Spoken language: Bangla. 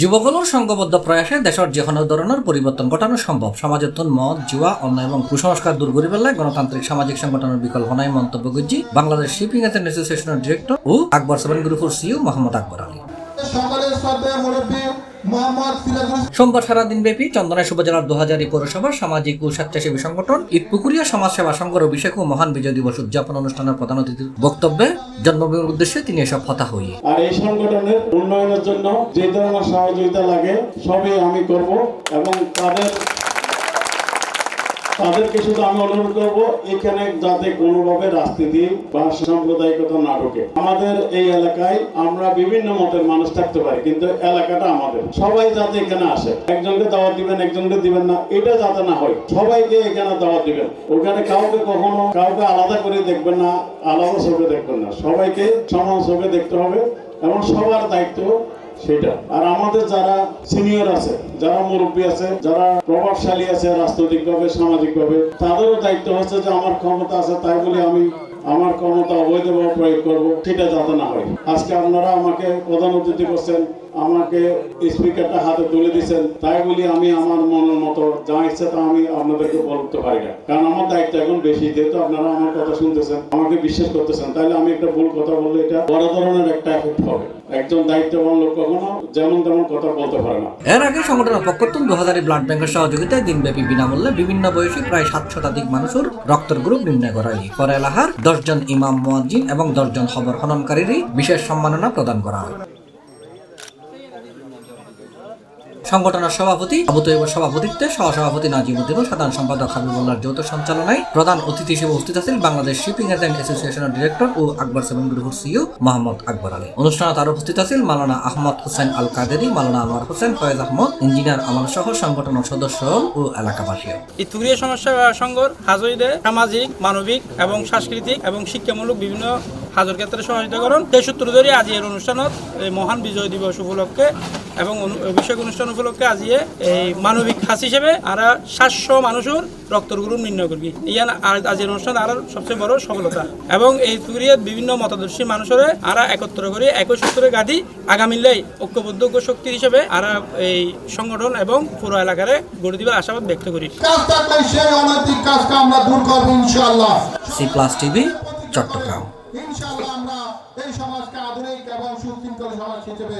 যুবকগুলোর সংঘবদ্ধ প্রয়াসে দেশের যে কোনো ধরনের পরিবর্তন ঘটানো সম্ভব। সমাজের মদ, জুয়া, অন্যায় এবং কুসংস্কার দূর করে ফেললে গণতান্ত্রিক সামাজিক সংগঠনের বিকল্প নাই মন্তব্য করছি বাংলাদেশ শিপিং এজেন্ট অ্যাসোসিয়েশনের ডিরেক্টর ও আকবর 7 গ্রুপের সিইও মোহাম্মদ আকবর আলী। সোমবার সারাদিন ব্যাপী চন্দনাইশ উপজেলার 2000 পৌরসভার সামাজিক ও স্বেচ্ছাসেবী সংগঠন ঈদপুকুরিয়া সমাজসেবা সংঘের অভিষেক ও মহান বিজয় দিবস উদযাপন অনুষ্ঠানের প্রধান অতিথির বক্তব্যে জন্মভূমির উদ্দেশ্যে তিনি এসব কথা হই। আর এই সংগঠনের উন্নয়নের জন্য যে ধরনের সহযোগিতা লাগে সবই আমি করব এবং তাদেরকে শুধু আমি অনুরোধ করবো এখানে যাতে কোনোভাবে রাজনীতি বা সাম্প্রদায়িকতা না ঢোকে। আমাদের এই এলাকায় আমরা বিভিন্ন মতের মানুষ থাকতে পারি, কিন্তু এলাকাটা আমাদের, সবাই যাতে এখানে আসে। একজনকে দাওয়াত দিবেন, একজনকে দিবেন না, এটা যাতে না হয়। সবাইকে এখানে দাওয়াত দিবেন। ওখানে কাউকে কখনো কাউকে আলাদা করে দেখবেন না, আলাদা চোখে দেখবেন না, সবাইকে সমান চোখে দেখতে হবে এবং সবার দায়িত্ব সেটা। আর আমাদের যারা সিনিয়র আছে, যারা মুরব্বী আছে, যারা প্রভাবশালী আছে রাজনৈতিকভাবে, সামাজিকভাবে, তাদেরও দায়িত্ব হচ্ছে যে আমার ক্ষমতা আছে তাই বলে আমি আমার ক্ষমতা অবৈধভাবে প্রয়োগ করবো, সেটা যাতে না হয়। আজকে আপনারা আমাকে প্রধান অতিথি করছেন, আমাকে স্পিকারটা হাতে তুলে দিচ্ছেন, তাই বলি আমি আমার মনের মতো যা ইচ্ছে তা আমি আপনাদেরকে বলতে পারি না, কারণ আমার দায়িত্ব এখন বেশি। যেহেতু আপনারা আমার কথা শুনতেছেন, আমাকে বিশ্বাস করতেছেন, তাহলে আমি একটা ভুল কথা বললে এটা বড় ধরনের একটা এফেক্ট হবে। একজন দায়িত্ববান লোক কখনো যেমন তেমন কথা বলতে পারে না। এর আগে সংগঠনের পক্ষ থেকে 2000 ব্লাড ব্যাংকের সহযোগিতায় দিনব্যাপী বিনামূল্যে বিভিন্ন বয়সী প্রায় 7 শতাধিক মানুষের রক্তের গ্রুপ নির্ণয় করা হয়। পরে এলাকার 10 জন ইমাম মুয়াজ্জিন এবং 10 জন খবর খননকারীর বিশেষ সম্মাননা প্রদান করা হয়। সংগঠনের সভাপতি আবু তৈয়বের সভাপতিত্বে সহসভাপতি নাজিমুদ্দিন ও সাধারণ সম্পাদক হাবিবুল্লাহর যৌথ সঞ্চালনায় প্রধান অতিথি হিসেবে উপস্থিত আছেন বাংলাদেশ শিপিং এজেন্ট অ্যাসোসিয়েশনের ডিরেক্টর ও আকবর 7 গ্রুপের সিইও মোহাম্মদ আকবর আলী। অনুষ্ঠানে তার উপস্থিত আছেন মাওলানা আহমদ হোসেন আল কাদেরী, মাওলানা আনোয়ার হোসেন, ফয়েজ আহমদ, ইঞ্জিনিয়ার আমাল সহ সংগঠনের সদস্য ও এলাকাবাসী। ঈদপুকুরিয়া সমাজসেবা সংঘর হাজরিদের সামাজিক, মানবিক এবং সাংস্কৃতিক এবং শিক্ষামূলক বিভিন্ন হাজর ক্ষেত্রে সহযোগিতা করেন। সেই সূত্র ধরে আজি এর অনুষ্ঠানত মহান বিজয় দিবস উপলক্ষে এবং অভিষেক অনুষ্ঠান উপলক্ষে আজি এই মানবিক কাজ হিসেবে আর 700 মানুষের রক্তের গ্রুপ নির্ণয় করি। ইয়ান আজির অনুষ্ঠান আর সবচেয়ে বড় সফলতা এবং এই তুরিয়ার বিভিন্ন মতাদর্শী মানুষের আর একত্র করে একই সূত্রে গাদি আগামীলাই ঐক্যবদ্ধ শক্তি হিসেবে আর এই সংগঠন এবং পুরো এলাকারে গড়ে দিবার আশাবাদ ব্যক্ত করি। C+ TV Chittagong. ইনশাআল্লাহ আমরা এই সমাজকে আধুনিক এবং সুশৃঙ্খল সমাজ হিসেবে